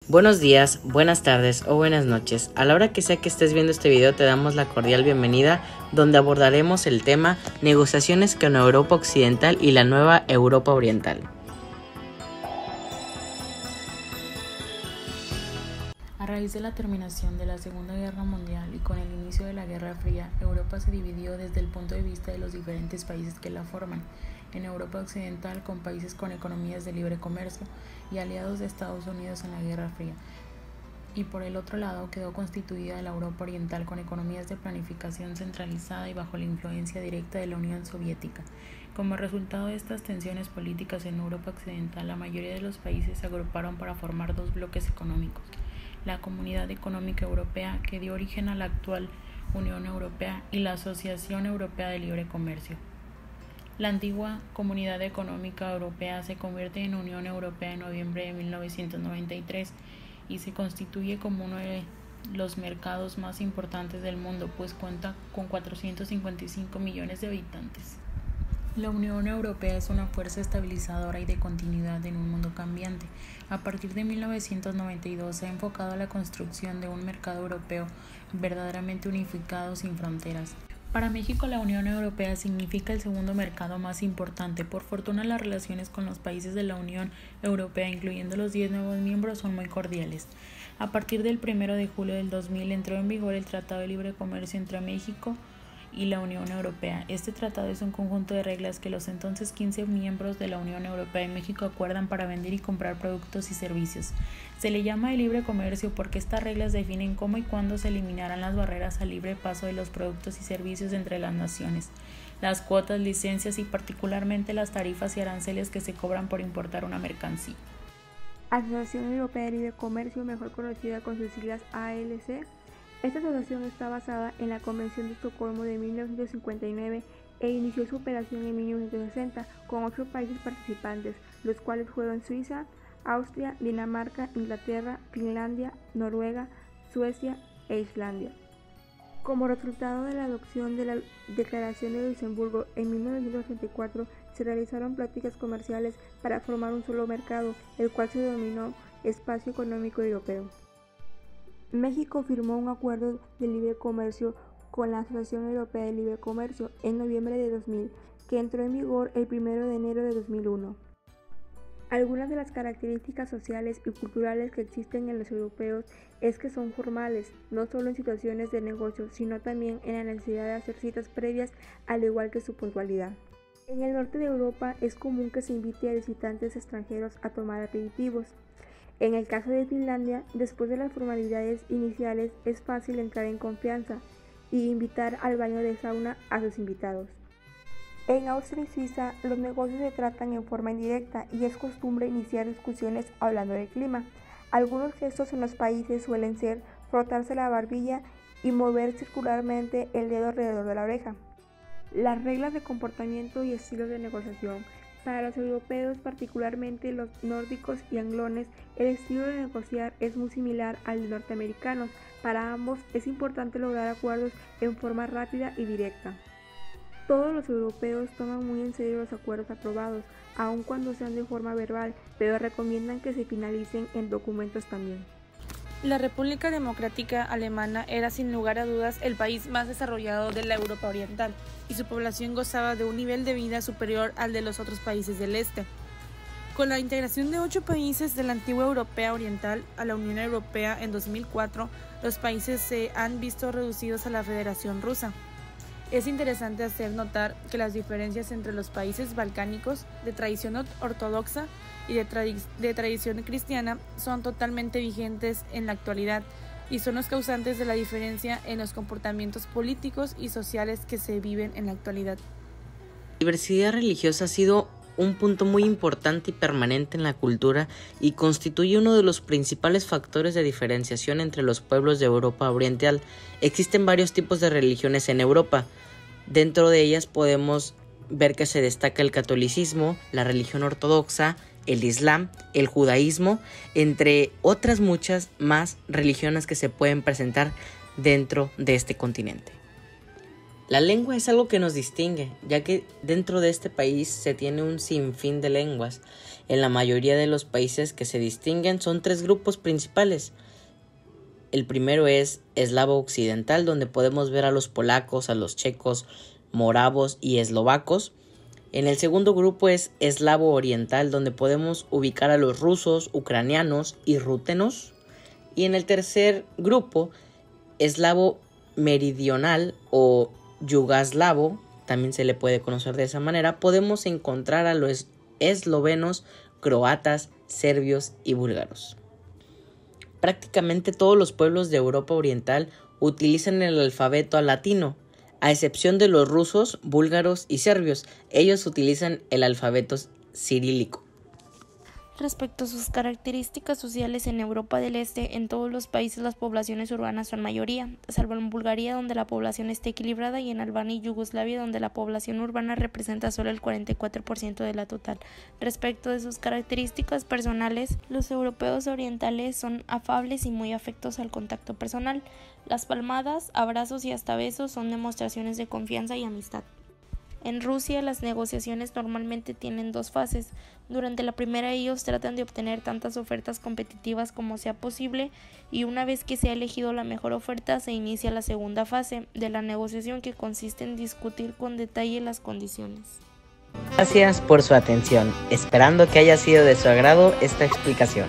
Buenos días, buenas tardes o buenas noches. A la hora que sea que estés viendo este video te damos la cordial bienvenida, donde abordaremos el tema negociaciones con Europa Occidental y la nueva Europa Oriental. A raíz de la terminación de la Segunda Guerra Mundial y con el inicio de la Guerra Fría, Europa se dividió desde el punto de vista de los diferentes países que la forman. En Europa Occidental, con países con economías de libre comercio y aliados de Estados Unidos en la Guerra Fría. Y por el otro lado quedó constituida la Europa Oriental con economías de planificación centralizada y bajo la influencia directa de la Unión Soviética. Como resultado de estas tensiones políticas en Europa Occidental, la mayoría de los países se agruparon para formar dos bloques económicos: la Comunidad Económica Europea, que dio origen a la actual Unión Europea, y la Asociación Europea de Libre Comercio. La antigua Comunidad Económica Europea se convierte en Unión Europea en noviembre de 1993 y se constituye como uno de los mercados más importantes del mundo, pues cuenta con 455 millones de habitantes. La Unión Europea es una fuerza estabilizadora y de continuidad en un mundo cambiante. A partir de 1992 se ha enfocado a la construcción de un mercado europeo verdaderamente unificado, sin fronteras. Para México, la Unión Europea significa el segundo mercado más importante. Por fortuna, las relaciones con los países de la Unión Europea, incluyendo los 10 nuevos miembros, son muy cordiales. A partir del 1 de julio del 2000 entró en vigor el Tratado de Libre Comercio entre México y la Unión Europea. Este tratado es un conjunto de reglas que los entonces 15 miembros de la Unión Europea y México acuerdan para vender y comprar productos y servicios. Se le llama de libre comercio porque estas reglas definen cómo y cuándo se eliminarán las barreras al libre paso de los productos y servicios entre las naciones, las cuotas, licencias y particularmente las tarifas y aranceles que se cobran por importar una mercancía. Asociación Europea de Libre Comercio, mejor conocida con sus siglas ALC. Esta asociación está basada en la Convención de Estocolmo de 1959 e inició su operación en 1960 con 8 países participantes, los cuales fueron Suiza, Austria, Dinamarca, Inglaterra, Finlandia, Noruega, Suecia e Islandia. Como resultado de la adopción de la Declaración de Luxemburgo en 1984, se realizaron prácticas comerciales para formar un solo mercado, el cual se denominó Espacio Económico Europeo. México firmó un acuerdo de libre comercio con la Asociación Europea de Libre Comercio en noviembre de 2000, que entró en vigor el 1 de enero de 2001. Algunas de las características sociales y culturales que existen en los europeos es que son formales, no solo en situaciones de negocio, sino también en la necesidad de hacer citas previas, al igual que su puntualidad. En el norte de Europa es común que se invite a visitantes extranjeros a tomar aperitivos. En el caso de Finlandia, después de las formalidades iniciales, es fácil entrar en confianza y invitar al baño de sauna a sus invitados. En Austria y Suiza, los negocios se tratan en forma indirecta y es costumbre iniciar discusiones hablando del clima. Algunos gestos en los países suelen ser frotarse la barbilla y mover circularmente el dedo alrededor de la oreja. Las reglas de comportamiento y estilos de negociación. Para los europeos, particularmente los nórdicos y anglones, el estilo de negociar es muy similar al de norteamericanos. Para ambos es importante lograr acuerdos en forma rápida y directa. Todos los europeos toman muy en serio los acuerdos aprobados, aun cuando sean de forma verbal, pero recomiendan que se finalicen en documentos también. La República Democrática Alemana era sin lugar a dudas el país más desarrollado de la Europa Oriental y su población gozaba de un nivel de vida superior al de los otros países del este. Con la integración de 8 países de la antigua Europa Oriental a la Unión Europea en 2004, los países se han visto reducidos a la Federación Rusa. Es interesante hacer notar que las diferencias entre los países balcánicos de tradición ortodoxa y de tradición cristiana son totalmente vigentes en la actualidad y son los causantes de la diferencia en los comportamientos políticos y sociales que se viven en la actualidad. La diversidad religiosa ha sido un punto muy importante y permanente en la cultura y constituye uno de los principales factores de diferenciación entre los pueblos de Europa Oriental. Existen varios tipos de religiones en Europa. Dentro de ellas podemos ver que se destaca el catolicismo, la religión ortodoxa, el islam, el judaísmo, entre otras muchas más religiones que se pueden presentar dentro de este continente. La lengua es algo que nos distingue, ya que dentro de este país se tiene un sinfín de lenguas. En la mayoría de los países que se distinguen son 3 grupos principales. El primero es eslavo occidental, donde podemos ver a los polacos, a los checos, moravos y eslovacos. En el segundo grupo es eslavo oriental, donde podemos ubicar a los rusos, ucranianos y rútenos. Y en el tercer grupo, eslavo meridional o yugoslavo, también se le puede conocer de esa manera, podemos encontrar a los eslovenos, croatas, serbios y búlgaros. Prácticamente todos los pueblos de Europa Oriental utilizan el alfabeto latino, a excepción de los rusos, búlgaros y serbios. Ellos utilizan el alfabeto cirílico. Respecto a sus características sociales en Europa del Este, en todos los países las poblaciones urbanas son mayoría, salvo en Bulgaria donde la población está equilibrada y en Albania y Yugoslavia donde la población urbana representa solo el 44% de la total. Respecto de sus características personales, los europeos orientales son afables y muy afectos al contacto personal. Las palmadas, abrazos y hasta besos son demostraciones de confianza y amistad. En Rusia, las negociaciones normalmente tienen 2 fases. Durante la primera ellos tratan de obtener tantas ofertas competitivas como sea posible y una vez que se ha elegido la mejor oferta se inicia la segunda fase de la negociación, que consiste en discutir con detalle las condiciones. Gracias por su atención, esperando que haya sido de su agrado esta explicación.